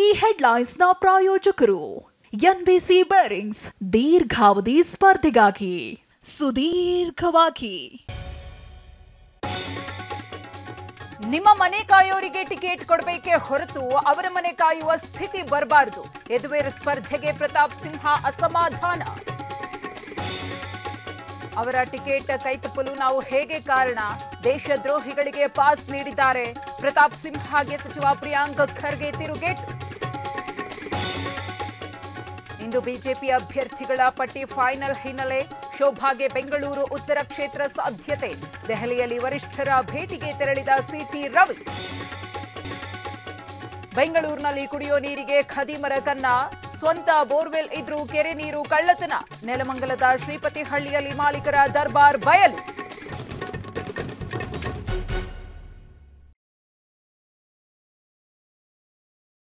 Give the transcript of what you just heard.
ಈ ಹೆಡ್ಲೈನ್ಸ್ನ ಪ್ರಾಯೋಜಕರು NBC bearings ದೀರ್ಘಾವಧಿ ಸ್ಪರ್ಧೆಗಾಗಿ ಸುದೀರ್ಘವಾಗಿ. ನಿಮ್ಮ ಮನೆ ಕಾಯೋರಿಗೆ ಟಿಕೆಟ್ ಕೊಡಬೇಕೆ ಹೊರತು ಅವರ ಮನೆ ಕಾಯುವ ಸ್ಥಿತಿ ಬರಬಾರದು. ಯದುವೀರ್ ಸ್ಪರ್ಧೆಗೆ ಪ್ರತಾಪ್ ಸಿಂಹ ಅಸಮಾಧಾನ. ಅವರ ಟಿಕೆಟ್ ಕೈತಪ್ಪಲು ನಾವು ಹೇಗೆ ಕಾರಣ? ದೇಶದ್ರೋಹಿಗಳಿಗೆ ಪಾಸ್ ನೀಡಿದ್ದಾರೆ. ಪ್ರತಾಪ್ ಸಿಂಹಗೆ ಸಚಿವ ಪ್ರಿಯಾಂಕ್ ಖರ್ಗೆ ತಿರುಗೇಟು. ಇಂದು ಬಿಜೆಪಿ ಅಭ್ಯರ್ಥಿಗಳ ಪಟ್ಟಿ ಫೈನಲ್ ಹಿನ್ನೆಲೆ ಶೋಭಾಗೆ ಬೆಂಗಳೂರು ಉತ್ತರ ಕ್ಷೇತ್ರ ಸಾಧ್ಯತೆ. ದೆಹಲಿಯಲ್ಲಿ ವರಿಷ್ಠರ ಭೇಟಿಗೆ ತೆರಳಿದ ಸಿಟಿ ರವಿ. ಬೆಂಗಳೂರಿನಲ್ಲಿ ಕುಡಿಯೋ ನೀರಿಗೆ ಖದೀಮರ ಕನ್ನ. ಸ್ವಂತ ಬೋರ್ವೆಲ್ ಇದ್ರೂ ಕೆರೆ ನೀರು ಕಳ್ಳತನ. ನೆಲಮಂಗಲದ ಶ್ರೀಪತಿಹಳ್ಳಿಯಲ್ಲಿ ಮಾಲೀಕರ ದರ್ಬಾರ್ ಬಯಲು.